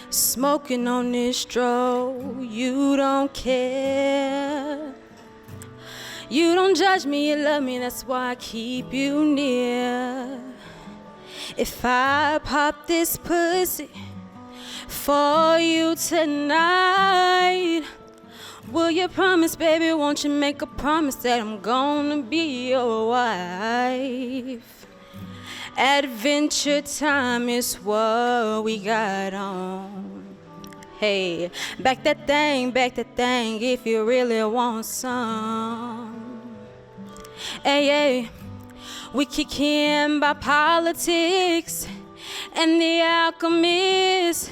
Smoking on this stroll, you don't care. You don't judge me, you love me, that's why I keep you near. If I pop this pussy for you tonight, will you promise, baby, won't you make a promise that I'm gonna be your wife? Adventure time is what we got on. Hey, back that thing, if you really want some. Hey, hey, we kick in by politics and the alchemist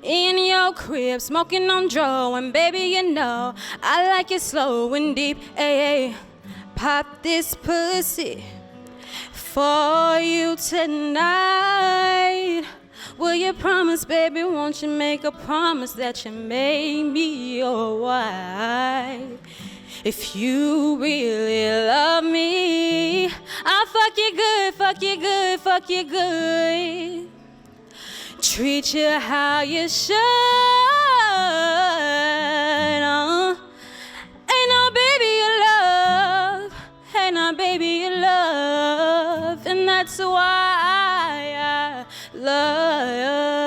in your crib, smoking on Joe, and baby, you know I like it slow and deep. Hey, hey, pop this pussy for you tonight. Will you promise, baby, won't you make a promise that you make me your wife? If you really love me, I'll fuck you good, fuck you good, fuck you good. Treat you how you should. Ain't no baby you love, ain't no baby you love, and that's why I love.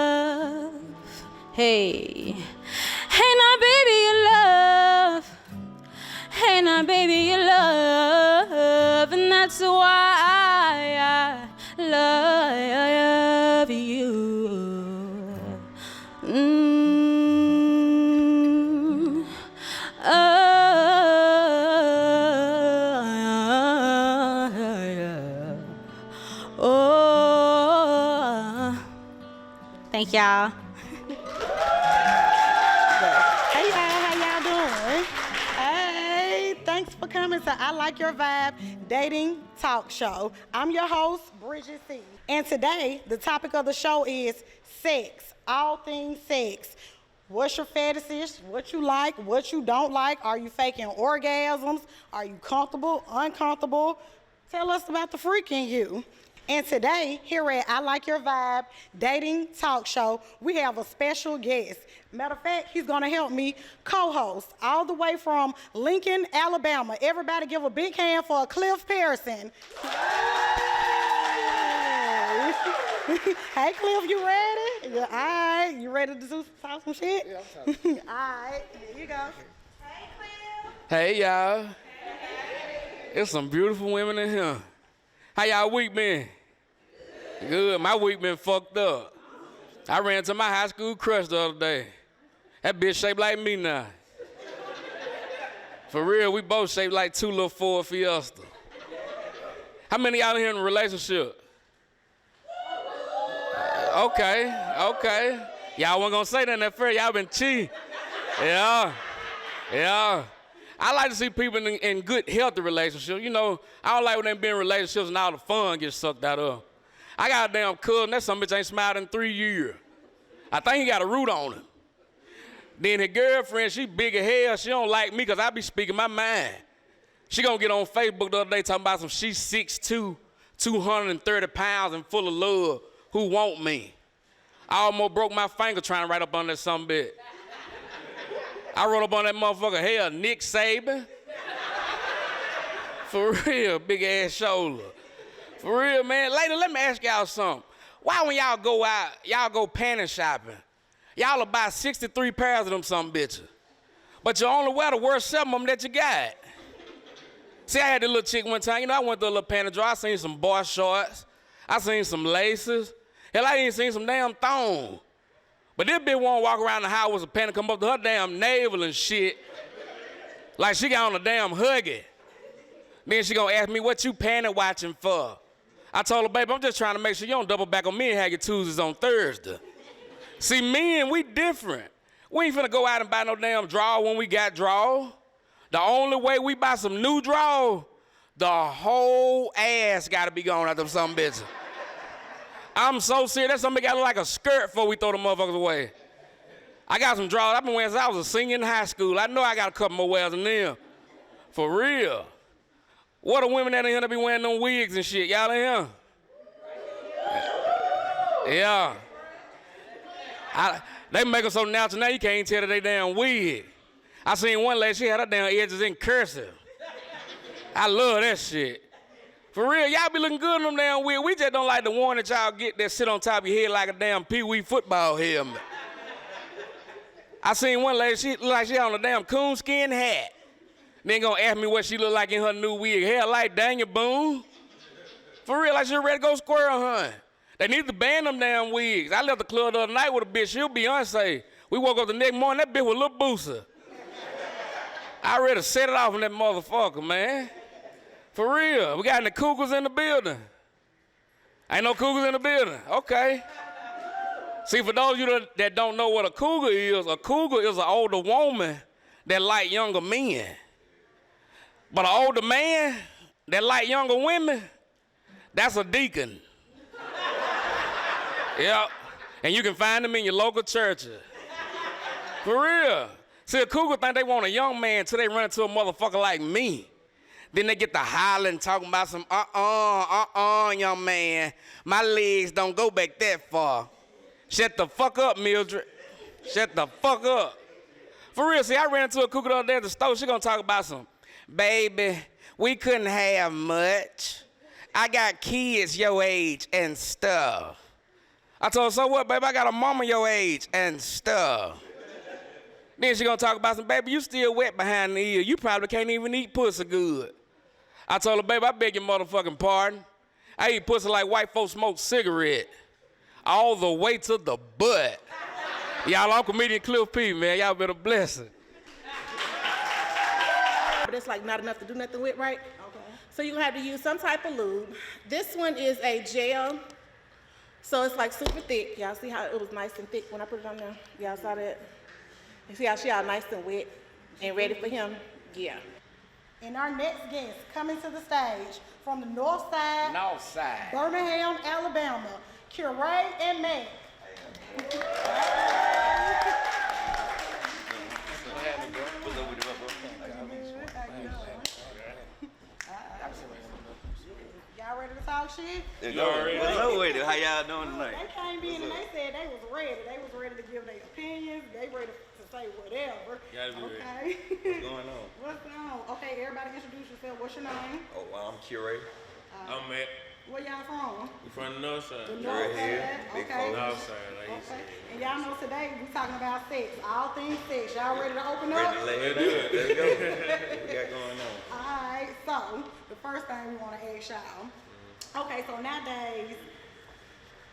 Hey, ain't no baby you love, ain't no baby you love, and that's why I love you. Thank y'all. Hey y'all, how y'all doing? Hey, thanks for coming to I Like Your Vibe Dating Talk Show. I'm your host, Bridget C. And today, the topic of the show is sex, all things sex. What's your fetishes? What you like? What you don't like? Are you faking orgasms? Are you comfortable, uncomfortable? Tell us about the freak in you. And today, here at I Like Your Vibe Dating Talk Show, we have a special guest. Matter of fact, he's gonna help me co-host all the way from Lincoln, Alabama. Everybody give a big hand for Cliff Pearson. Hey Cliff, you ready? Yeah, all right, you ready to talk some shit? Yeah, I'm talking. All right, there you go. Hey Cliff. Hey, y'all. There's some beautiful women in here. How y'all week been? Good. My week been fucked up. I ran to my high school crush the other day. That bitch shaped like me now. For real, we both shaped like two little Ford Fiesta. How many of y'all in here in a relationship? Okay. Y'all wasn't gonna say that at first. Y'all been cheating. Yeah. I like to see people in good, healthy relationships. You know, I don't like when they be in relationships and all the fun gets sucked out of them. I got a damn cousin, that some bitch ain't smiled in 3 years. I think he got a root on him. Then his girlfriend, she big as hell. She don't like me because I be speaking my mind. She gonna get on Facebook the other day talking about she's 6'2", 230 pounds and full of love. Who want me? I almost broke my finger trying to write up on that some bitch. I wrote up on that motherfucker, hell, Nick Saban. For real, big ass shoulder. For real, man. Lady, let me ask y'all something. Why when y'all go out, y'all go panty shopping, y'all will buy 63 pairs of them some bitches, but you only wear the worst 7 of them that you got? See, I had this little chick one time, you know, I went to a little panty drawer, I seen some boy shorts, I seen some laces, hell, I even seen some damn thongs. But this bitch won't walk around the house with a panty come up to her damn navel and shit, like she got on a damn Huggy. Then she gonna ask me, what you panty watching for? I told her, baby, I'm just trying to make sure you don't double back on me and have your Tuesdays on Thursday. See, men, we different. We ain't finna go out and buy no damn draw when we got draw. The only way we buy some new draw, the whole ass gotta be gone out of some bitch. I'm so serious, that somebody gotta look like a skirt before we throw the motherfuckers away. I got some draws I've been wearing since I was a senior in high school. I know I got a couple more wears than them. For real. What are women that in here that be wearing them wigs and shit? Y'all in here? Yeah. They make them so natural now you can't even tell that they damn wig. I seen one lady, she had her damn edges in cursive. I love that shit. For real, y'all be looking good in them damn wigs. We just don't like the one that y'all get that sit on top of your head like a damn pee-wee football helmet. I seen one lady, she look like she had on a damn coonskin hat. Then gonna ask me what she look like in her new wig. Hell, like Daniel Boone. For real, like she ready to go squirrel hunt. They need to ban them damn wigs. I left the club the other night with a bitch, she was Beyonce. We woke up the next morning, that bitch was Lil Boosie. I ready to set it off on that motherfucker, man. For real, we got any cougars in the building? Ain't no cougars in the building, okay. See, for those of you that don't know what a cougar is an older woman that like younger men. But an older man that like younger women, that's a deacon. Yep. And you can find them in your local churches. For real. See, a cougar think they want a young man until they run into a motherfucker like me. Then they get to hollering, talking about some, young man. My legs don't go back that far. Shut the fuck up, Mildred. Shut the fuck up. For real, see, I ran into a cougar the other day at the store. She gonna talk about some, baby, we couldn't have much. I got kids your age and stuff. I told her, so what, baby? I got a mama your age and stuff. Then she gonna talk about some, baby, you still wet behind the ear. You probably can't even eat pussy good. I told her, baby, I beg your motherfucking pardon. I eat pussy like white folks smoke cigarette. All the way to the butt. Y'all, I'm comedian Cliff P, man. Y'all been a blessing. But it's like not enough to do nothing with, right? Okay. So you're gonna have to use some type of lube. This one is a gel. So it's like super thick. Y'all see how it was nice and thick when I put it on there? Y'all saw that? You see how she all nice and wet and ready for him? Yeah. And our next guest coming to the stage from the north side, Birmingham, Alabama, Curé and Meg. Y'all ready to talk shit? What's up with it? How y'all doing tonight? They came in and they said they was ready. They was ready to give their opinions. They ready to say whatever. Okay. What's going on? What's going on? Okay, everybody introduce yourself. What's your name? Oh, well, I'm Curé. I'm Matt. Where y'all from? We from the north side. The north here. side. Big Okay. folks. North side, like you said. And y'all know today we talking about sex. All things sex. Y'all ready to open up? Ready to lay it out. Let's go. What we got going on? Alright, so the first thing we want to ask y'all. Okay, so nowadays,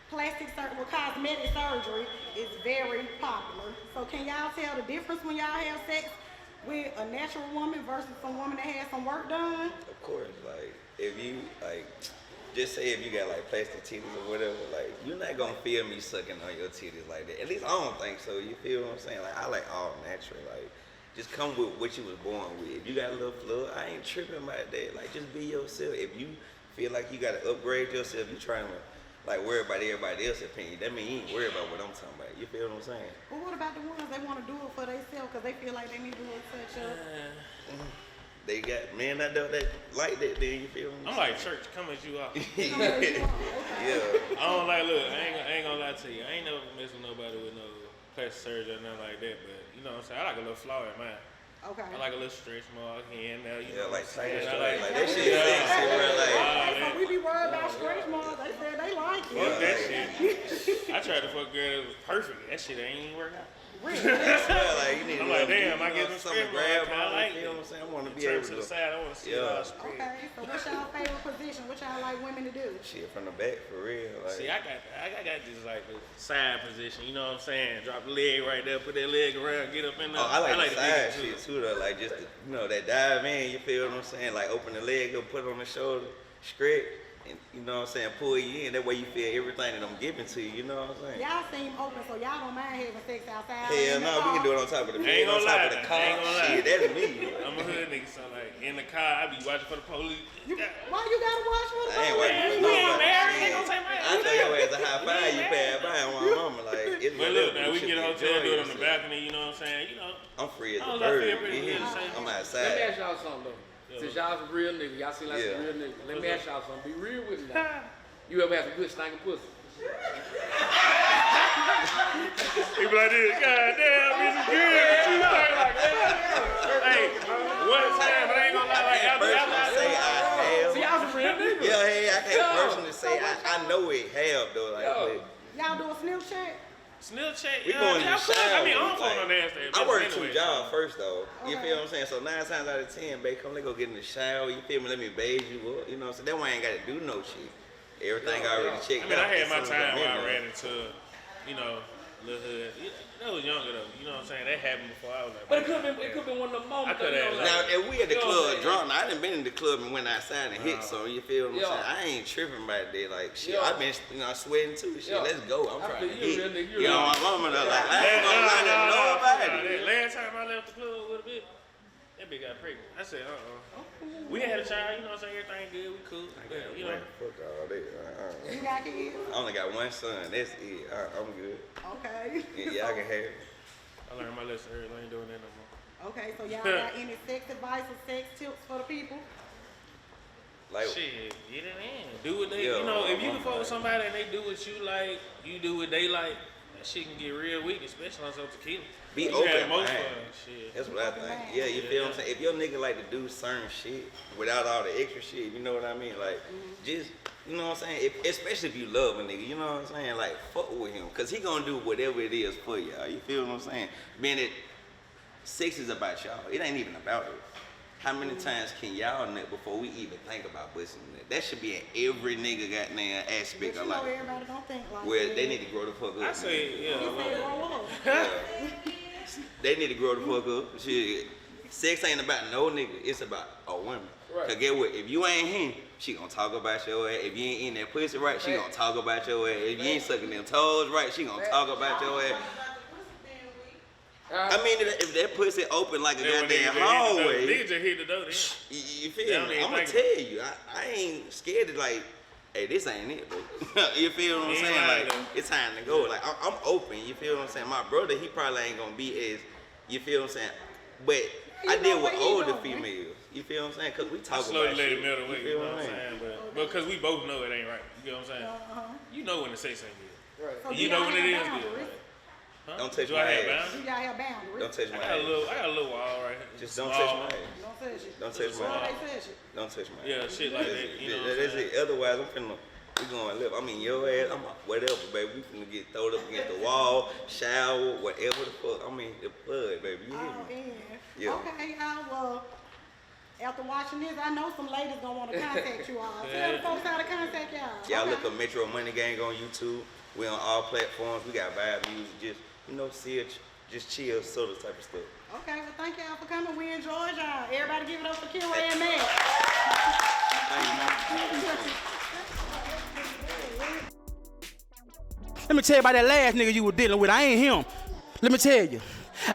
cosmetic surgery is very popular. So can y'all tell the difference when y'all have sex with a natural woman versus some woman that has some work done? Of course, like, if you, like, just say if you got, like, plastic titties or whatever, like, you're not gonna feel me sucking on your titties like that. At least I don't think so, you feel what I'm saying? Like, I like all natural, like, just come with what you was born with. If you got a little fluid, I ain't tripping about that. Like, just be yourself. If you feel like you gotta upgrade yourself, you trying to, like, worry about everybody else's opinion. That means you ain't worried about what I'm talking about. You feel what I'm saying? But what about the ones that want to do it for themselves because they feel like they need to do it touch up? They got men out there that like that, then you feel what I'm like church, come as you are. Yeah. I don't like, look, I ain't gonna lie to you. I ain't never messed with nobody with no plastic surgery or nothing like that, but you know what I'm saying? I like a little flaw in mine. Okay. I like a little stretch mark here and there, you Yeah, know like what I'm saying? tight I like that shit sexy, bro. Like, So we be worried about stretch marks. They said they like it. Fuck that shit. I tried to fuck a girl that was perfect. That shit ain't even work out. Really? yeah, like you need I'm to like, know, damn, I you get know, some something to skin grab mark, I on, like you know it. what I'm saying? I want to be Turn able to the to, side, I want to see it all straight. Okay, so what's y'all favorite position? What y'all like women to do? shit from the back for real. Like, See, I got this like the side position, you know what I'm saying? Drop the leg right there, put that leg around, get up in there. oh, I like the side to shit too though. Like just the, you know, that dive in, you feel what I'm saying? Like open the leg up, put it on the shoulder, stretch, and you know what I'm saying, pull you in. That way you feel everything that I'm giving to you, you know what I'm saying? Y'all seem open, so y'all don't mind having sex outside. Hell no, we can do it on top of the bed, Ain't on gonna top lie, of the I car. ain't gonna lie. Shit, that's me. I'm a hood nigga, so like in the car, I be watching for the police. Why you gotta watch for the I ain't watching for We ain't nobody. married, Shit. ain't gonna take my I throw your ass a high five, you pass by on my mama. Like, it's But look, now you we can should get a be hotel, do it on the enjoying balcony, you know what I'm saying? You know, yourself. I'm free as a I bird. feel pretty You hear good, me? same. I'm Let me outside. ask y'all something though. Since y'all some real niggas, y'all seem like some Yeah. real niggas. Let me ask y'all something. Be real with me now. You ever had some good stinking pussy? He be like this, God damn, this is good. But you like, hey, one time, but I ain't gonna lie, like, Personally say I have. see, I was a real nigga. Yeah, hey, I can't personally say I know it have though. Like, Y'all do a sniff check? Snil check, we going in the shower. I mean, I don't phone no nasty. I work anyway. 2 jobs first though. You Okay. feel what I'm saying? So 9 times out of 10, babe, come let go get in the shower. You feel me? Let me bathe you up. You know what I'm saying? That way I ain't got to do no shit. Everything I already checked I mean, I out. had my As soon as time I'm in where I there. ran into, you know, little hood. That was younger though. You know what I'm saying? That happened before I was like. But it could have been one of the moments. I coulda though, you know, had, Now, if we at the You know what I'm club saying? drunk, now, I done been in the club and went outside and hit, so you feel what I'm Yeah. saying? I ain't tripping about that. Like, shit, Yeah. I been, sweating too. Shit, Yeah. let's go. I'm I trying to feel you, hit. real nigga, you You know, real my mama, though, like, I ain't gonna lie to nobody. Last time I left the club with a bitch, that bitch got pregnant. I said, We had a child, you know what I'm saying? Everything good, we cool. But, you know. Fuck all that. You got kids? I only got one son. That's it. I'm good. Okay. Yeah, I can have it. I learned my lesson early. I ain't doing that no more. Okay, so y'all got any sex advice or sex tips for the people? Like, Shit, get it in. Do what they, Yeah, you know, if you can I'm fuck with like- somebody and they do what you like, you do what they like, that shit can get real weak, especially on some tequila. Be You open had most mind. fun, shit. That's what I think. Yeah, you feel what I'm saying? If your nigga like to do certain shit without all the extra shit, you know what I mean? Like, just, you know what I'm saying? Especially if you love a nigga, you know what I'm saying? Like, fuck with him. Because he gonna do whatever it is for y'all. You feel what I'm saying? Being that sex is about y'all. It ain't even about it. How many times can y'all nut before we even think about busting nut? That should be in every nigga goddamn But aspect you of know life. everybody don't think like Where that. they need to grow the fuck up. I say, yeah. You said grow up. Yeah. They need to grow the fuck up. Shit. Sex ain't about no nigga. It's about a woman. Right. Cause get what? If you ain't him, she gonna talk about your ass. If you ain't eating that pussy right, she gonna talk about your ass. If you ain't sucking them toes right, she gonna talk about your ass. I mean, if that pussy open like a Then when goddamn niggas hallway, just hit the door, then. you They feel don't me? even I'm gonna think tell you, I ain't scared to like, hey, this ain't it, bro. You feel what I'm Yeah, saying? Like, though. it's time to go. Like, I'm open. You feel what I'm saying? My brother, he probably ain't gonna be as, you feel what I'm saying? But I know deal what with he older doing. females. You feel what I'm saying? Cause we I talk slowly about let shit. it melt away, You you feel know what what I'm I'm saying? saying? But because we both know it ain't right. You know what I'm saying? You know when the sex ain't good. So You do know y'all when it have is boundaries? good. Huh? Don't touch Do my I have ass. boundaries? Do y'all have boundaries? Don't touch I my got a ass. little wall right here. Just don't Small. touch my ass. Don't touch it. Don't touch my Why ass. they touch it? Don't touch my ass. Yeah, shit like that. You know what I'm That's saying? it. Otherwise, I'm finna, we going left. I mean, your ass, I'm whatever, baby. We finna get thrown up against the wall, shower, whatever the fuck. I mean, the blood, baby. You hear Oh, me? yeah. Yeah. Okay, well, after watching this, I know some ladies gonna want to contact you all. Tell the folks how to contact y'all. Y'all Okay. look up Metro Money Gang on YouTube. We on all platforms. We got vibe music. Just, you know, just chill, sort of type of stuff. Okay, well, thank y'all for coming. We enjoyed y'all. Everybody give it up for Q and Matt. Let me tell you about that last nigga you were dealing with. I ain't him. Let me tell you.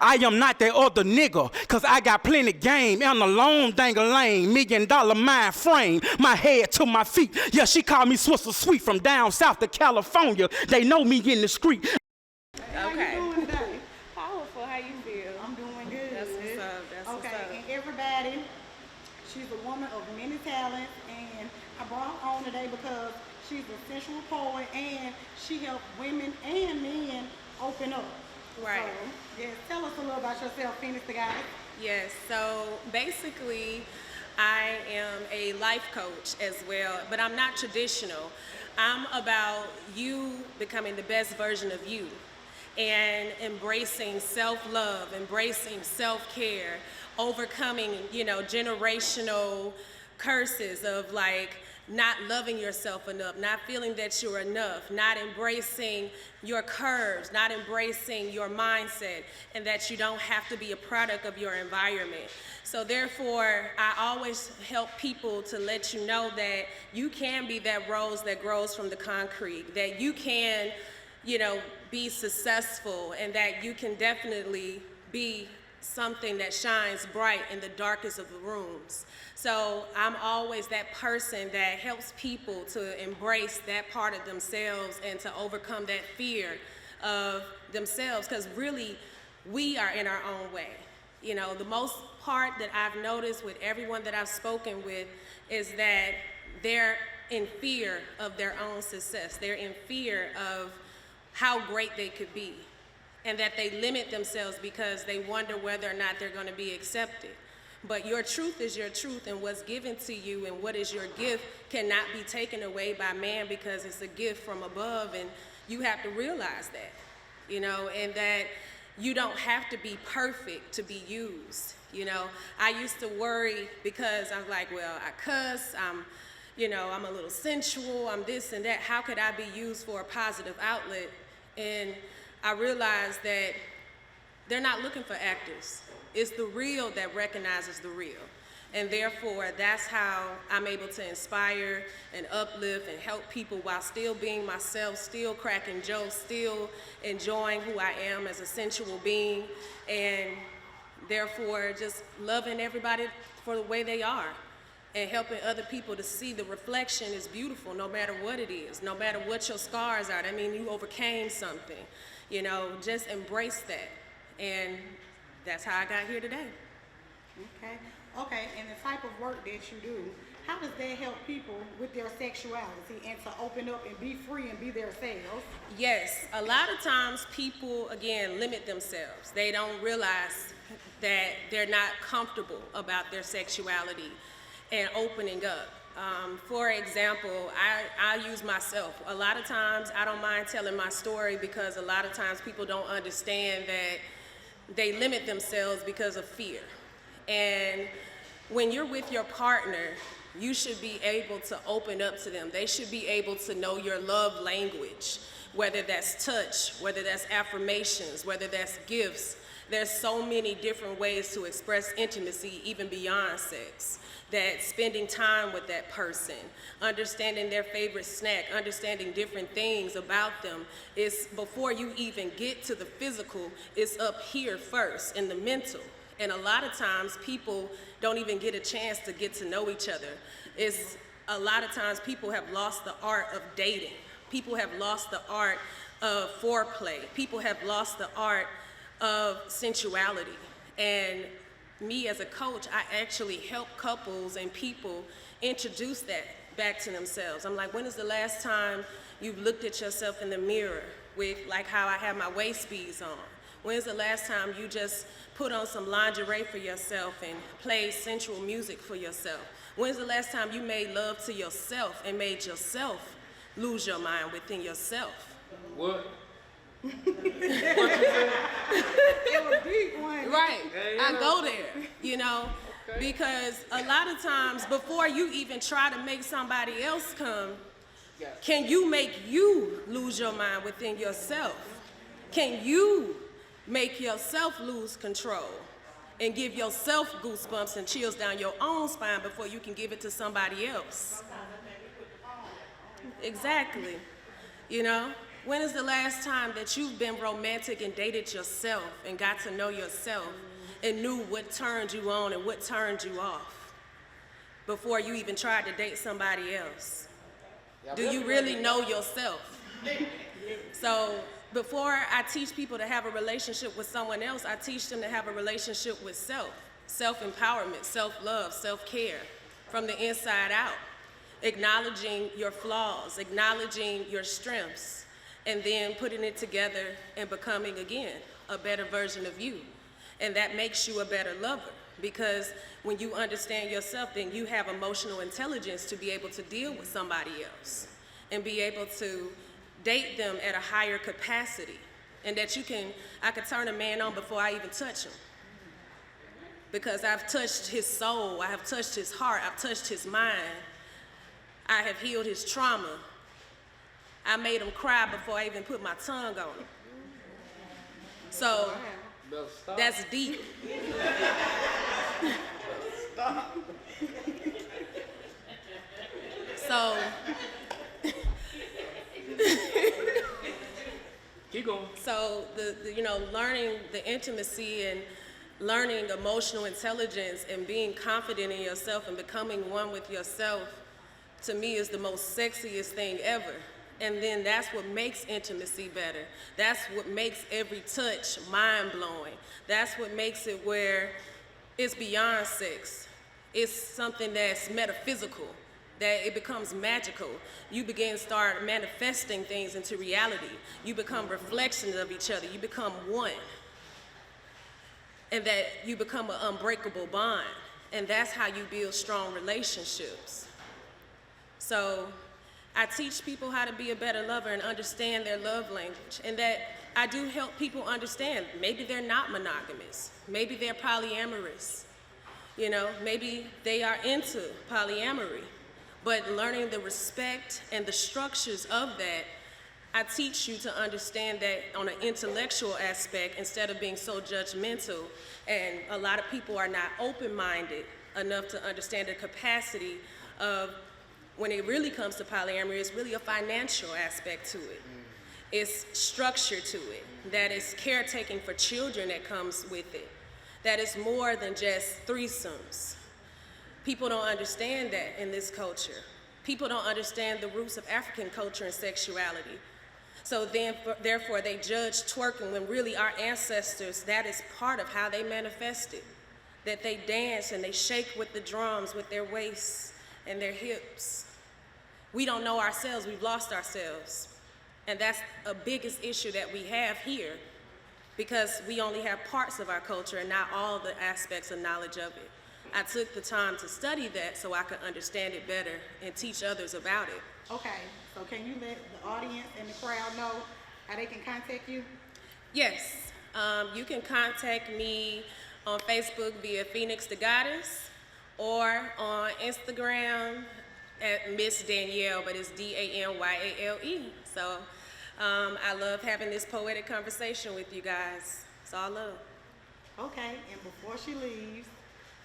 I am not that other nigga, cause I got plenty game and a long dang-a-lane, $1 million mind frame, my head to my feet. Yeah, she called me Swisser Sweet from down south to California. They know me in the street. How you doing today? Powerful, how you feel? I'm doing good. That's what's up, that's what's okay, up. and everybody, she's a woman of many talents, and I brought her on today because she's a sensual poet, and she helps women and men open up. Right. So, yes, tell us a little about yourself, Phoenix the Goddess. Yes, so basically, I am a life coach as well, but I'm not traditional. I'm about you becoming the best version of you and embracing self-love, embracing self-care, overcoming, generational curses of like not loving yourself enough, not feeling that you're enough, not embracing your curves, not embracing your mindset, and that you don't have to be a product of your environment. So therefore, I always help people to let you know that you can be that rose that grows from the concrete, that you can, be successful, and that you can definitely be something that shines bright in the darkest of the rooms. So I'm always that person that helps people to embrace that part of themselves and to overcome that fear of themselves, because really we are in our own way. The most part that I've noticed with everyone that I've spoken with is that they're in fear of their own success. They're in fear of how great they could be, and that they limit themselves because they wonder whether or not they're going to be accepted. But your truth is your truth, and what's given to you and what is your gift cannot be taken away by man, because it's a gift from above, and you have to realize that, you know, and that you don't have to be perfect to be used. You know, I used to worry because I'm like, well, I cuss, I'm a little sensual, I'm this and that. How could I be used for a positive outlet? And I realized that they're not looking for actors. It's the real that recognizes the real. And therefore, that's how I'm able to inspire and uplift and help people while still being myself, still cracking jokes, still enjoying who I am as a sensual being, and therefore just loving everybody for the way they are and helping other people to see the reflection is beautiful no matter what it is, no matter what your scars are. That means you overcame something. You know, just embrace that. And that's how I got here today. Okay, and the type of work that you do, how does that help people with their sexuality and to open up and be free and be themselves? Yes, a lot of times people, again, limit themselves. They don't realize that they're not comfortable about their sexuality and opening up. For example, I use myself. A lot of times I don't mind telling my story because a lot of times people don't understand that they limit themselves because of fear. And when you're with your partner, you should be able to open up to them. They should be able to know your love language, whether that's touch, whether that's affirmations, whether that's gifts. There's so many different ways to express intimacy, even beyond sex. That spending time with that person, understanding their favorite snack, understanding different things about them, is before you even get to the physical, it's up here first in the mental. And a lot of times people don't even get a chance to get to know each other. It's a lot of times people have lost the art of dating. People have lost the art of foreplay. People have lost the art of sensuality. And me as a coach, I actually help couples and people introduce that back to themselves. I'm like, when is the last time you've looked at yourself in the mirror with like how I have my waist beads on? When's the last time you just put on some lingerie for yourself and played sensual music for yourself? When's the last time you made love to yourself and made yourself lose your mind within yourself? What? It was deep one. Right, I go there, you know, because a lot of times before you even try to make somebody else come, can you make you lose your mind within yourself? Can you make yourself lose control and give yourself goosebumps and chills down your own spine before you can give it to somebody else? Exactly, you know? When is the last time that you've been romantic and dated yourself and got to know yourself and knew what turned you on and what turned you off before you even tried to date somebody else? Do you really know yourself? So before I teach people to have a relationship with someone else, I teach them to have a relationship with self, self-empowerment, self-love, self-care from the inside out, acknowledging your flaws, acknowledging your strengths, and then putting it together and becoming, again, a better version of you. And that makes you a better lover, because when you understand yourself, then you have emotional intelligence to be able to deal with somebody else and be able to date them at a higher capacity. And that I could turn a man on before I even touch him. Because I've touched his soul, I have touched his heart, I've touched his mind, I have healed his trauma. I made him cry before I even put my tongue on him. So that's deep. So Keep going. So learning the intimacy and learning emotional intelligence and being confident in yourself and becoming one with yourself, to me, is the most sexiest thing ever. And then that's what makes intimacy better. That's what makes every touch mind-blowing. That's what makes it where it's beyond sex. It's something that's metaphysical. that it becomes magical. You begin to start manifesting things into reality. You become reflections of each other. You become one. And that you become an unbreakable bond. And that's how you build strong relationships. So I teach people how to be a better lover and understand their love language. And that I do help people understand maybe they're not monogamous. Maybe they're polyamorous. You know, maybe they are into polyamory. But learning the respect and the structures of that, I teach you to understand that on an intellectual aspect instead of being so judgmental. And a lot of people are not open-minded enough to understand the capacity of when it really comes to polyamory, it's really a financial aspect to it. It's structure to it. That is caretaking for children that comes with it. That is more than just threesomes. People don't understand that in this culture. People don't understand the roots of African culture and sexuality. So then, therefore, they judge twerking when really our ancestors, that is part of how they manifested. That they dance and they shake with the drums with their waists and their hips. We don't know ourselves, we've lost ourselves. And that's a biggest issue that we have here because we only have parts of our culture and not all the aspects of knowledge of it. I took the time to study that so I could understand it better and teach others about it. Okay, so can you let the audience and the crowd know how they can contact you? Yes, you can contact me on Facebook via Phoenix the Goddess or on Instagram at Miss Danielle, but it's Danyale. So I love having this poetic conversation with you guys. It's all love. Okay, and before she leaves,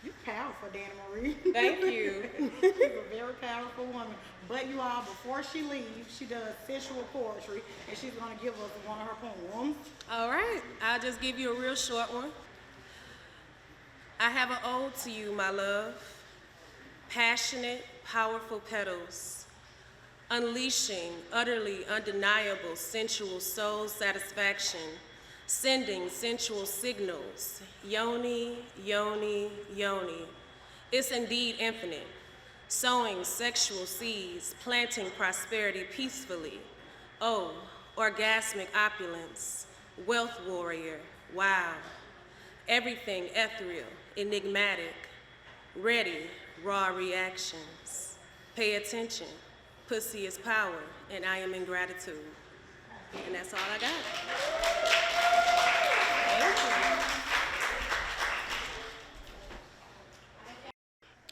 you're powerful, Dana Marie. Thank you. She's a very powerful woman. But you all, before she leaves, she does sensual poetry, and she's going to give us one of her poems. All right, I'll just give you a real short one. I have an ode to you, my love. Passionate, powerful petals, unleashing utterly undeniable sensual soul satisfaction, sending sensual signals, yoni, yoni, yoni. It's indeed infinite, sowing sexual seeds, planting prosperity peacefully. Oh, orgasmic opulence, wealth warrior, wow. Everything ethereal, enigmatic, ready, raw reactions. Pay attention, pussy is power, and I am in gratitude. And that's all I got.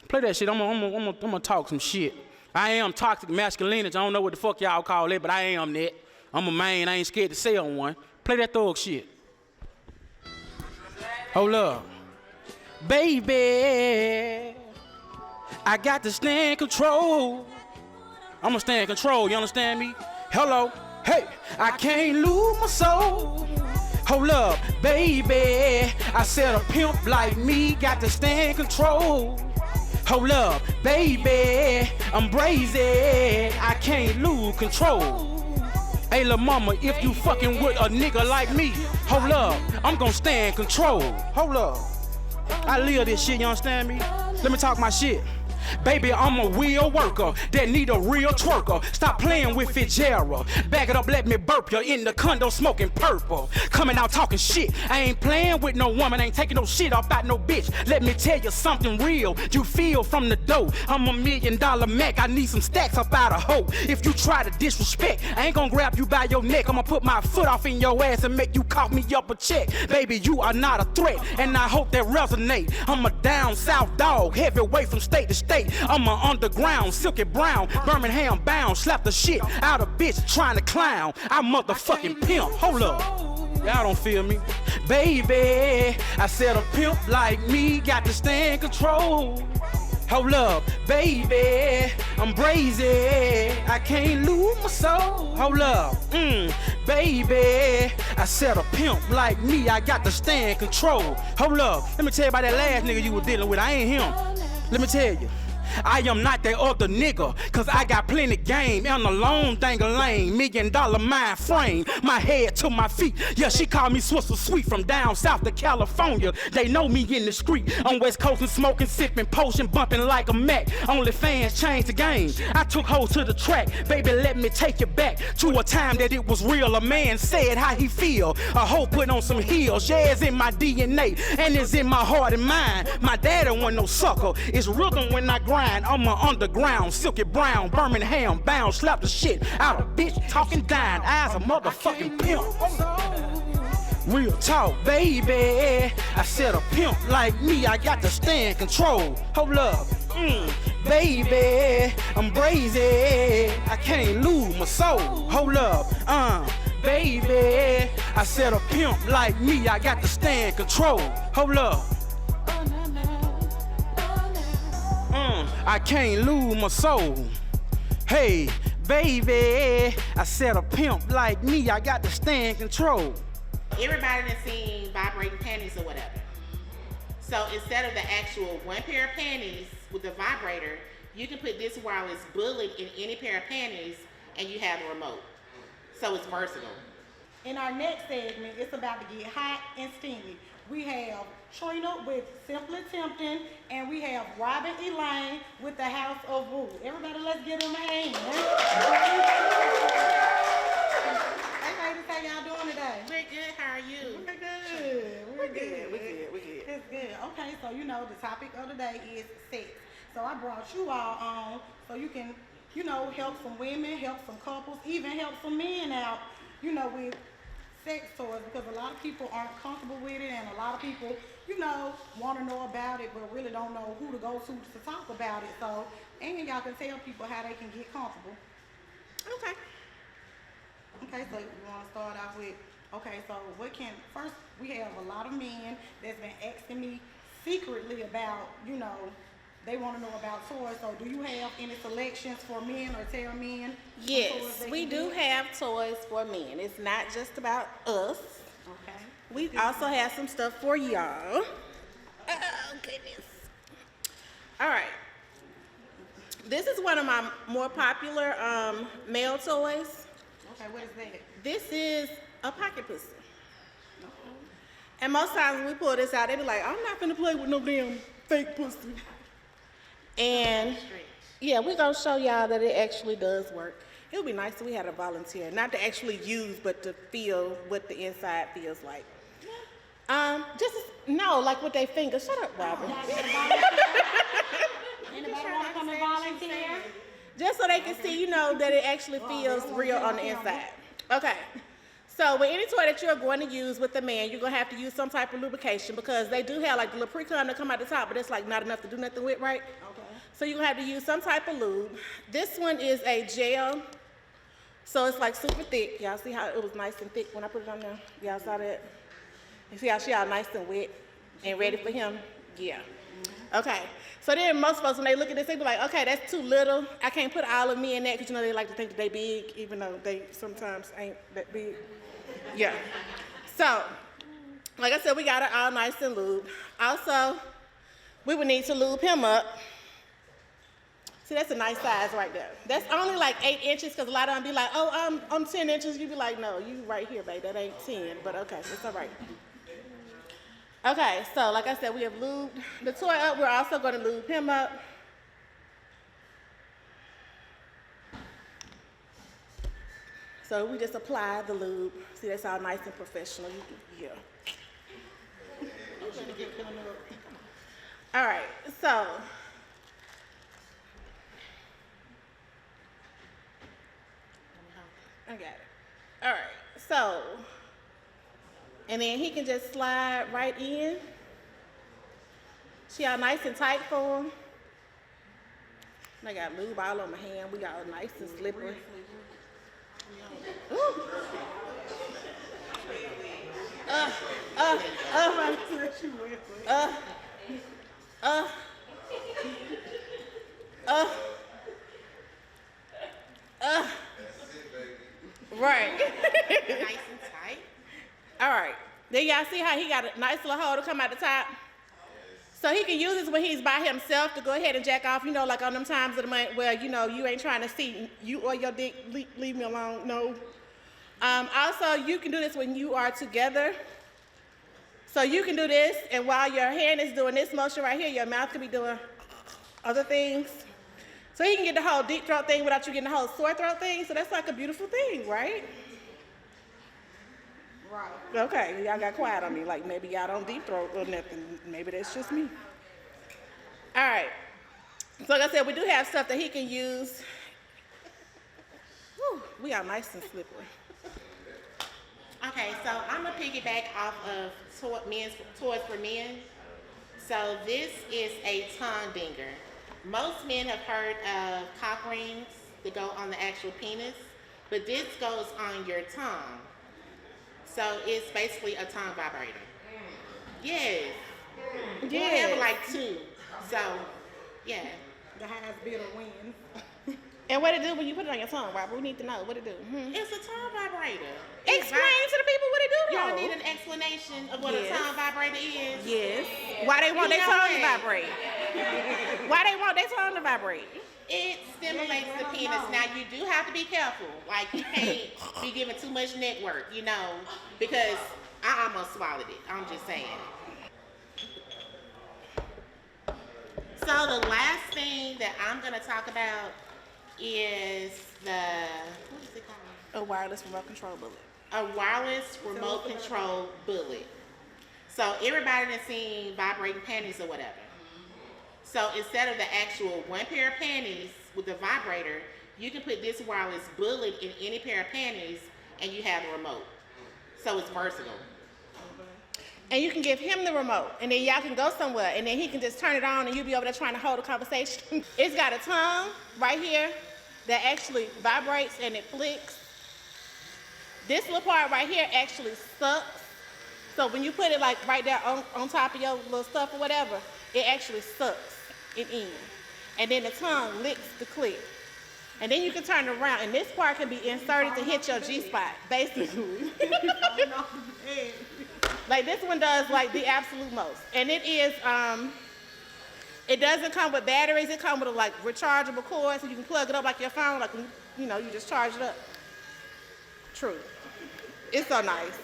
Play that shit. I'm gonna talk some shit. I am toxic masculinity. I don't know what the fuck y'all call it, but I am that. I'm a man. I ain't scared to say on one. Play that thug shit. Hold up. Baby, I got to stay in control. I'ma stay in control, you understand me? Hello, hey, I can't lose my soul. Hold up, baby, I said a pimp like me got to stay in control. Hold up, baby, I'm brazen, I can't lose control. Hey, lil' mama, if you fucking with a nigga like me, hold up, I'm gonna stay in control. Hold up, I live this shit, you understand me? Let me talk my shit. Baby, I'm a real worker that need a real twerker. Stop playing with Fitzgerald. Back it up, let me burp you in the condo smoking purple. Coming out talking shit. I ain't playing with no woman, ain't taking no shit off out no bitch. Let me tell you something real. You feel from the dough. I'm $1 million Mac. I need some stacks up out of hoe. If you try to disrespect, I ain't gonna grab you by your neck. I'ma put my foot off in your ass and make you cough me up a check. Baby, you are not a threat, and I hope that resonate. I'm a down south dog, heavyweight from state to state. I'm a underground, silky brown, Birmingham bound. Slap the shit out of bitch trying to clown. I motherfucking pimp. Hold up. Y'all don't feel me. Baby, I said a pimp like me got to stay in control. Hold up, baby, I'm brazen. I can't lose my soul. Hold up, baby, I said a pimp like me, I got to stay in control. Hold up, let me tell you about that last nigga you were dealing with. I ain't him. Let me tell you. I am not that other nigga, cause I got plenty game and a long dang-a-lane, $1 million mind frame, my head to my feet. Yeah, she called me Swiss Sweet from down south to California. They know me in the street, on West Coast and smoking, sipping, potion, bumping like a Mac. Only fans changed the game. I took hoes to the track, baby, let me take you back to a time that it was real. A man said how he feel, a hoe put on some heels. Yeah, it's in my DNA, and it's in my heart and mind. My daddy wasn't no sucker, it's rhythm when I grind. I'm an underground, silky brown, Birmingham bound. Slap the shit out of bitch, talking dying, eyes a motherfucking pimp. Real talk, baby. I said a pimp like me, I got to stay in control. Hold up, baby, I'm brazy. I can't lose my soul. Hold up, baby. I said a pimp like me, I got to stay in control. Hold up. I can't lose my soul. Hey, baby, I said a pimp like me, I got to stay in control. Everybody done seen vibrating panties or whatever. So instead of the actual one pair of panties with the vibrator, you can put this wireless bullet in any pair of panties and you have the remote. So it's versatile. In our next segment, it's about to get hot and steamy. We have Trina with Simply Tempting, and we have Robin Elaine with the House of Woo. Everybody, let's give them a hand. Hey ladies, how y'all doing today? We're good, how are you? We're good. We're good. It's good. Okay, so you know the topic of the day is sex. So I brought you all on so you can, you know, help some women, help some couples, even help some men out, you know, with sex toys, because a lot of people aren't comfortable with it, and a lot of people, you know, want to know about it but really don't know who to go to talk about it. So, and y'all can tell people how they can get comfortable. Okay. Okay, so you want to start off with, okay, so first we have a lot of men that's been asking me secretly about, you know, they want to know about toys. So do you have any selections for men, or tell men? Yes, we do have toys for men. It's not just about us. Okay. We also have some stuff for y'all. Oh, goodness. All right. This is one of my more popular male toys. Okay, what is that? This is a pocket pussy. And most times when we pull this out, they be like, I'm not gonna play with no damn fake pussy. And yeah, we're gonna show y'all that it actually does work. It would be nice if we had a volunteer, not to actually use, but to feel what the inside feels like. Like with their fingers. Shut up, Robin. Anybody want to come and volunteer? Just so they can see, you know, that it actually feels real on the inside. Okay. So with any toy that you're going to use with the man, you're going to have to use some type of lubrication, because they do have like the little pre-cum that come out the top, but it's like not enough to do nothing with, right? Okay. So you're going to have to use some type of lube. This one is a gel, so it's like super thick. Y'all see how it was nice and thick when I put it on there? Y'all saw that? You see how she all nice and wet and ready for him? Yeah. Okay. So then most folks, when they look at this, they be like, okay, that's too little. I can't put all of me in that, because you know they like to think that they big, even though they sometimes ain't that big. Yeah. So, like I said, we got it all nice and lubed. Also, we would need to lube him up. See, that's a nice size right there. That's only like 8 inches, because a lot of them be like, oh, I'm 10 inches. You be like, no, you right here, babe. That ain't 10, but okay, it's all right. Okay, so like I said, we have lubed the toy up. We're also going to lube him up. So we just apply the lube. See, that's all nice and professional. Yeah. All right, so I got it. All right, so, and then he can just slide right in. See how nice and tight for him? And I got lube all on my hand. We got nice and slippery. Ooh. Right. Nice and tight. All right. Then y'all see how he got a nice little hole to come out the top? So he can use this when he's by himself to go ahead and jack off, you know, like on them times of the month where, you know, you ain't trying to see you or your dick, leave me alone, no. Also, you can do this when you are together. So you can do this, and while your hand is doing this motion right here, your mouth could be doing other things. So he can get the whole deep throat thing without you getting the whole sore throat thing, so that's like a beautiful thing, right? Right. Okay, y'all got quiet on me, like maybe y'all don't deep throat or nothing. Maybe that's just me. All right. So like I said, we do have stuff that he can use. Whew, we are nice and slippery. Okay, so I'm gonna piggyback off of Toys for Men. So this is a tongue dinger. Most men have heard of cock rings that go on the actual penis, but this goes on your tongue. So it's basically a tongue vibrator. Yes. You have like two. So, yeah. The highest bidder wins. And what it do when you put it on your tongue, Robert? We need to know what it do. It's a tongue vibrator. Explain to the people what it do. Y'all need an explanation of what a tongue vibrator is? Yes. Why they want their tongue to vibrate? Why they want their tongue to vibrate? It stimulates the penis. Now you do have to be careful. Like you can't be giving too much neck work, you know, because I almost swallowed it. I'm just saying. So the last thing that I'm gonna talk about is what is it called? A wireless remote control bullet. A wireless remote control bullet. So everybody that's seen vibrating panties or whatever. So instead of the actual one pair of panties with the vibrator, you can put this wireless bullet in any pair of panties and you have the remote. So it's versatile. And you can give him the remote, and then y'all can go somewhere, and then he can just turn it on, and you'll be over there trying to hold a conversation. It's got a tongue right here that actually vibrates and it flicks. This little part right here actually sucks. So when you put it like right there on top of your little stuff or whatever, it actually sucks it in. And then the tongue licks the clit. And then you can turn it around, and this part can be inserted to hit your G-spot, basically. Like this one does like the absolute most. And it is, it doesn't come with batteries, it comes with like rechargeable cords, so you can plug it up like your phone, like, you know, you just charge it up. True. It's so nice.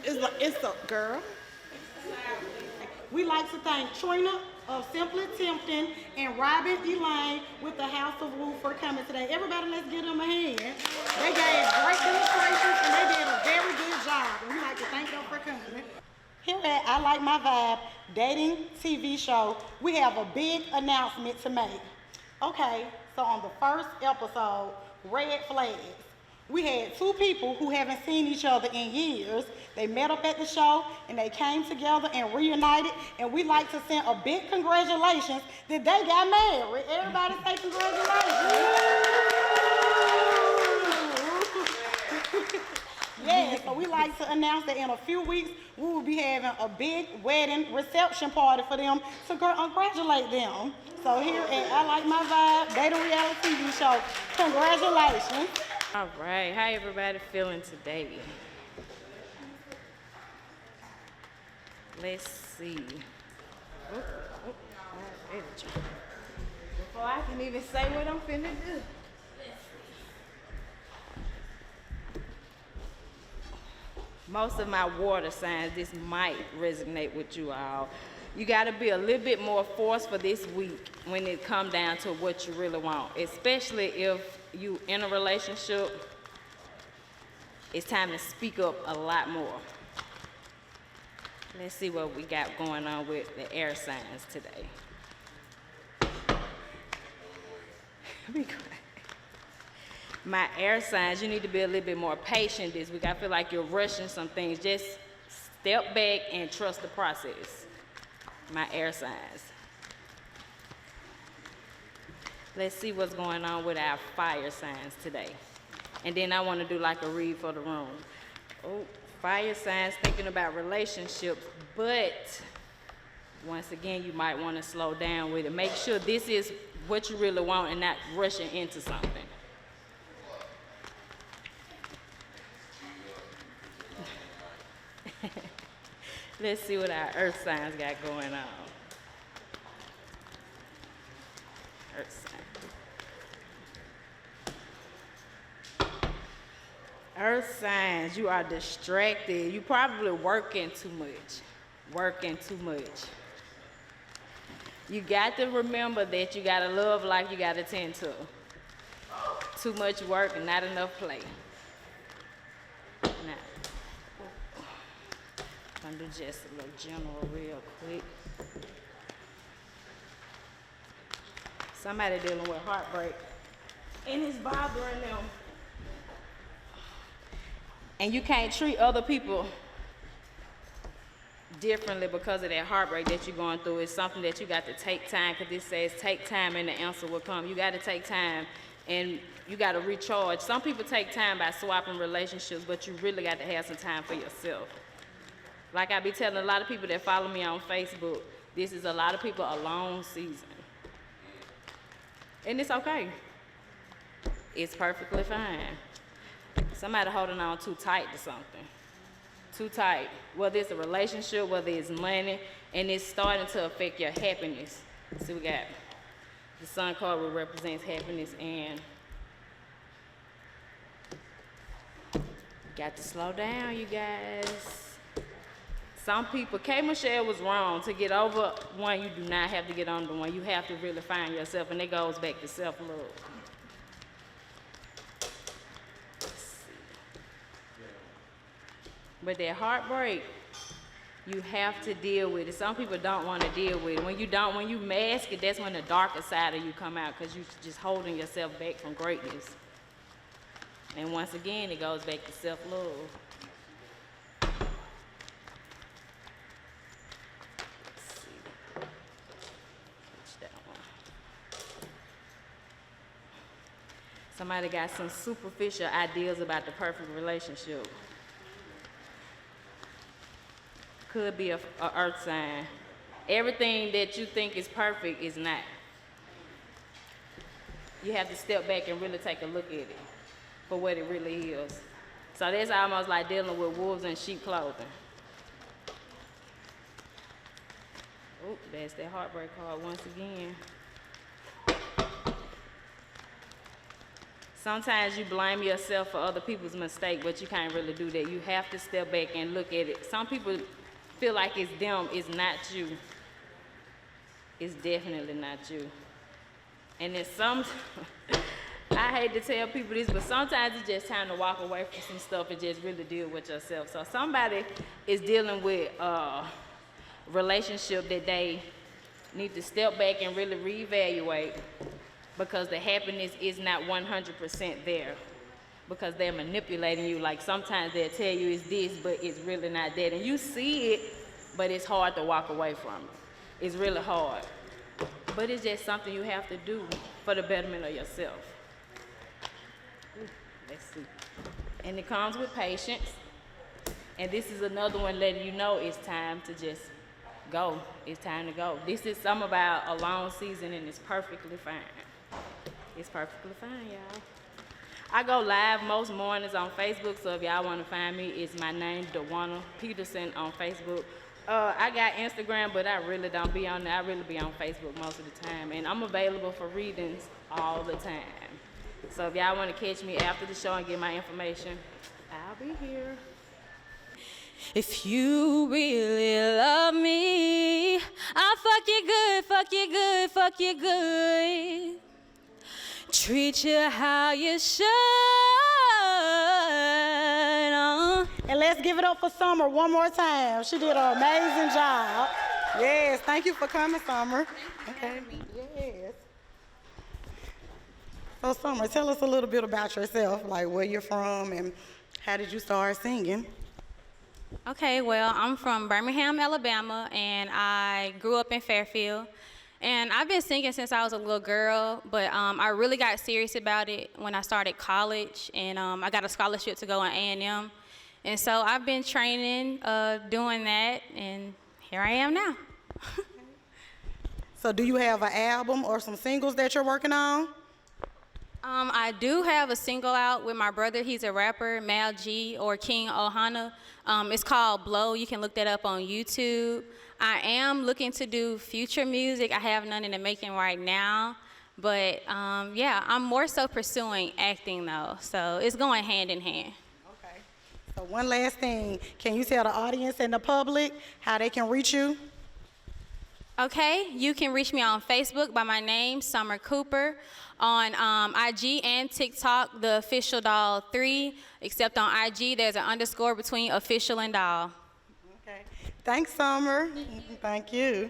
It's so, girl. We like to thank Trina of Simply Tempting and Robin Elaine with the House of Woo for coming today. Everybody, let's give them a hand. They gave great demonstrations and they did a very good job. And we like to thank them for coming. Here at I Like My Vibe dating TV show, we have a big announcement to make. Okay, so on the first episode, Red Flags, we had two people who haven't seen each other in years. They met up at the show and they came together and reunited, and we like to send a big congratulations that they got married. Everybody say congratulations. Yeah, so we like to announce that in a few weeks, we will be having a big wedding reception party for them to congratulate them. So here at I Like My Vibe, dating reality TV show, congratulations. All right, how everybody feeling today? Let's see. Before I can even say what I'm finna do. Most of my water signs, this might resonate with you all. You gotta be a little bit more forceful this week when it come down to what you really want, especially if you in a relationship. It's time to speak up a lot more. Let's see what we got going on with the air signs today. Be quiet. My air signs, you need to be a little bit more patient this week. I feel like you're rushing some things. Just step back and trust the process. My air signs. Let's see what's going on with our fire signs today. And then I want to do like a read for the room. Oh, fire signs, thinking about relationships, but once again, you might want to slow down with it. Make sure this is what you really want and not rushing into something. Let's see what our earth signs got going on. Earth signs, you are distracted. You probably working too much. Working too much. You got to remember that you got a love life you got to tend to. Too much work and not enough play. Now, I'm gonna do just a little general real quick. Somebody dealing with heartbreak and it's bothering them. And you can't treat other people differently because of that heartbreak that you're going through. It's something that you got to take time, because this says take time and the answer will come. You got to take time and you got to recharge. Some people take time by swapping relationships, but you really got to have some time for yourself. Like I be telling a lot of people that follow me on Facebook, this is a lot of people a long season. And it's okay. It's perfectly fine. Somebody holding on too tight to something. Too tight. Whether it's a relationship, whether it's money, and it's starting to affect your happiness. See, we got the sun card, which represents happiness, and you got to slow down, you guys. Some people, K. Michelle was wrong. To get over one, you do not have to get under one. You have to really find yourself, and it goes back to self-love. But that heartbreak, you have to deal with it. Some people don't want to deal with it. When you mask it, that's when the darker side of you come out, because you're just holding yourself back from greatness. And once again, it goes back to self-love. Somebody got some superficial ideas about the perfect relationship. Could be a earth sign. Everything that you think is perfect is not. You have to step back and really take a look at it for what it really is. So that's almost like dealing with wolves in sheep clothing. Oh, that's that heartbreak card once again. Sometimes you blame yourself for other people's mistake, but you can't really do that. You have to step back and look at it. Some people feel like it's them, it's not you. It's definitely not you. And then I hate to tell people this, but sometimes it's just time to walk away from some stuff and just really deal with yourself. So somebody is dealing with a relationship that they need to step back and really reevaluate, because the happiness is not 100% there, because they're manipulating you. Like sometimes they'll tell you it's this, but it's really not that. And you see it, but it's hard to walk away from it. It's really hard. But it's just something you have to do for the betterment of yourself. Ooh, let's see. And it comes with patience. And this is another one letting you know it's time to just go. It's time to go. This is something about a long season, and it's perfectly fine. It's perfectly fine, y'all. I go live most mornings on Facebook, so if y'all want to find me, it's my name, Dewana Peterson, on Facebook. I got Instagram, but I really don't be on there. I really be on Facebook most of the time, and I'm available for readings all the time. So if y'all want to catch me after the show and get my information, I'll be here. If you really love me, I'll fuck you good, fuck you good, fuck you good. Treat you how you should. And let's give it up for Summer one more time. She did an amazing job. Yes, thank you for coming, Summer. Okay. Yes. So Summer, tell us a little bit about yourself, like where you're from and how did you start singing? Okay, well, I'm from Birmingham, Alabama, and I grew up in Fairfield. And I've been singing since I was a little girl, but I really got serious about it when I started college, and I got a scholarship to go on A&M. And so I've been training, doing that, and here I am now. So do you have an album or some singles that you're working on? I do have a single out with my brother. He's a rapper, Mal G, or King Ohana. It's called Blow. You can look that up on YouTube. I am looking to do future music. I have none in the making right now. But yeah, I'm more so pursuing acting though. So it's going hand in hand. So one last thing, can you tell the audience and the public how they can reach you? Okay, you can reach me on Facebook by my name, Summer Cooper, on IG and TikTok, the official doll 3, except on IG there's an underscore between official and doll. Okay, thanks, Summer. Thank you.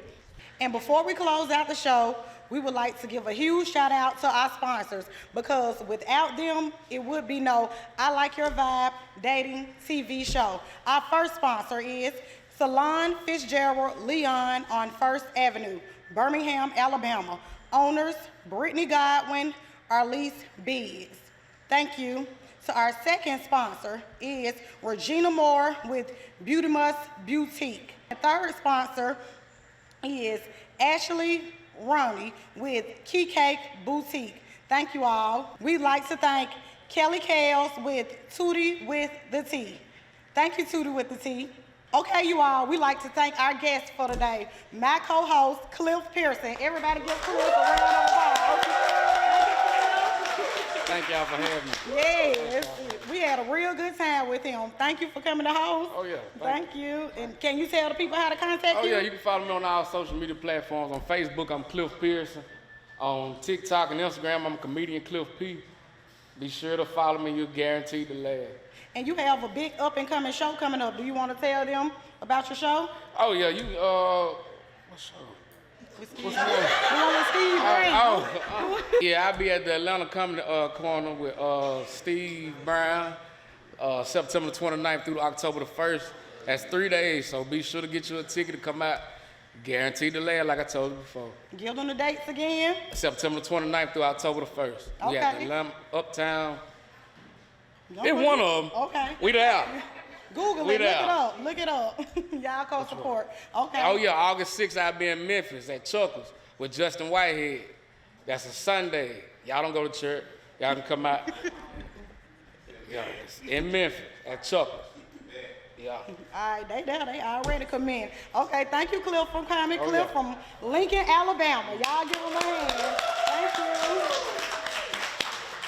And before we close out the show, we would like to give a huge shout out to our sponsors, because without them, it would be no I Like Your Vibe dating TV show. Our first sponsor is Salon Fitzgerald Leon on 1st Avenue, Birmingham, Alabama. Owners, Brittany Godwin, Arlise Biggs. Thank you. So our second sponsor is Regina Moore with Beauty Must Boutique. The third sponsor is Ashley Ronnie with Key Cake Boutique. Thank you all. We'd like to thank Kelly Kales with Tootie with the T. Thank you, Tootie with the T. Okay, you all, we'd like to thank our guests for today, my co-host, Cliff Pearson. Everybody give Cliff a round of applause. Thank y'all for having me. Yes, we had a real good time with him. Thank you for coming to host. Oh, yeah. Thank you. And can you tell the people how to contact you? Oh, yeah, you can follow me on all social media platforms. On Facebook, I'm Cliff Pearson. On TikTok and Instagram, I'm comedian Cliff P. Be sure to follow me. You're guaranteed to laugh. And you have a big up-and-coming show coming up. Do you want to tell them about your show? Oh, yeah, what show? What's the name? Steve Brown. Yeah, I'll be at the Atlanta Comedy Corner with Steve Brown, September 29th through October the 1st. That's 3 days, so be sure to get you a ticket to come out. Guaranteed to laugh, like I told you before. Give them the dates again. September 29th through October the 1st. Okay. We at the Atlanta Uptown. It's one of them. Okay. We there. Google it. Look it up. Y'all co-support. Okay. Oh, yeah, August 6th, I'll be in Memphis at Chuckles with Justin Whitehead. That's a Sunday. Y'all don't go to church. Y'all can come out. Yeah, it's in Memphis at Chuckles. Yeah. All right, they already come in. Okay, thank you, Cliff, for coming. Oh, Cliff yeah. from Lincoln, Alabama. Y'all give him a hand. Thank you.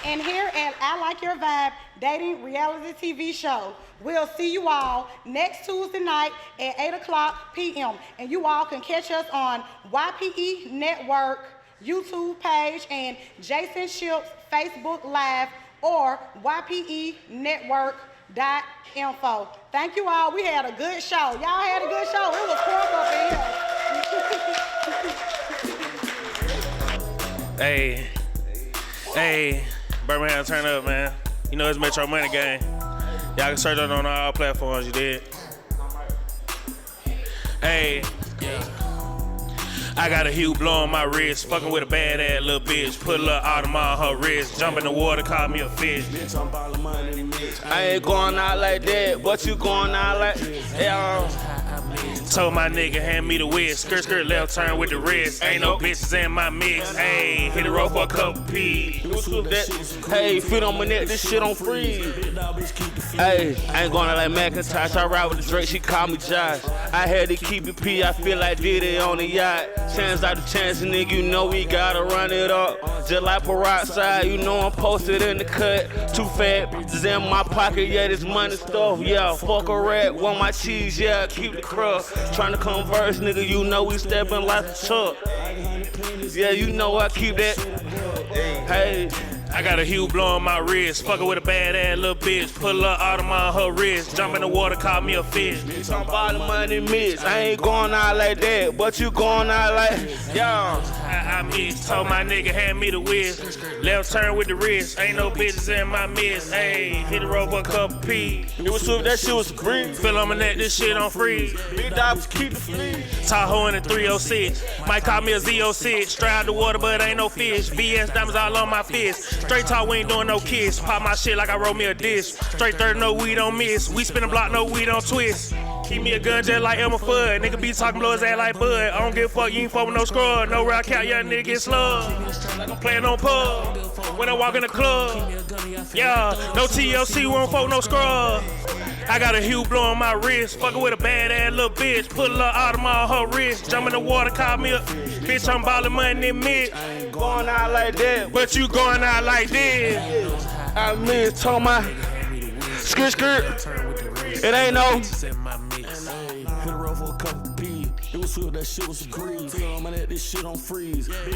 And here at I Like Your Vibe dating reality TV show, we'll see you all next Tuesday night at 8:00 p.m. And you all can catch us on YPE Network YouTube page and Jason Shipp's Facebook Live or YPEnetwork.info. Thank you all. We had a good show. Y'all had a good show. It was crunk up in here. Hey, Birmingham, turn up, man. You know it's Metro Money Gang. Y'all can search it on all platforms, you did. Hey, I got a hue blow on my wrist, fucking with a bad ass little bitch. Put a little Audemars on her wrist, jump in the water, call me a fish. I ain't going out like that, but you going out like Told my nigga, hand me the whisk. Skirt, left turn with the wrist. Ain't no bitches in my mix. Ayy, hit the road for a couple P's. Hey, feet on my neck, this shit on freeze. Hey, I ain't going out like Macintosh. I ride with the Drake, she call me Josh. I had to keep it P, I feel like Diddy on the yacht. Chance out the chance, nigga, you know we gotta run it up. Just like peroxide, you know I'm posted in the cut. Too fat bitches in my pocket, yeah, this money stuff. Yeah, fuck a rat, want my cheese, yeah, keep the crust. Tryna converse, nigga, you know we steppin' like a truck. Yeah, you know I keep that. Hey. I got a hue blow on my wrist, fucking with a bad ass little bitch. Put a little Audemars on her wrist, jump in the water, call me a fish. Some bottom money miss, I ain't going out like that, but you going out like, yeah. I miss, told my nigga, hand me the whisk. Left turn with the wrist, ain't no bitches in my midst. Ayy, hit the road for a couple P's. It was swift, that shit was free. Feel on my neck, this shit on free. Big dogs keep the fleas. Tahoe in the 306, might call me a Z06. Straight out the water, but ain't no fish. VS diamonds all on my fist. Straight talk, we ain't doing no kiss. Pop my shit like I roll me a dish. Straight 30, no we don't miss. We spin a block, no we don't twist. Keep me a gun just like Elmer Fudd. Nigga be talking blow his ass like Bud. I don't give a fuck, you ain't fuck with no scrub. No rock out, young nigga get slugged. Like I'm playing on pub when I walk in the club. Yeah, no TLC, we don't fuck with no scrub. I got a hue blow on my wrist, fucking with a bad ass little bitch. Put a little Audemars on her wrist, jump in the water, call me a bitch. I'm ballin' money in mid. I ain't going out like that, But you going out like this. I miss, told my skirt. It ain't no. In my mix. Hit a roll for a couple P. It was swift, that shit was a breeze. Tell 'em I let this shit on freeze.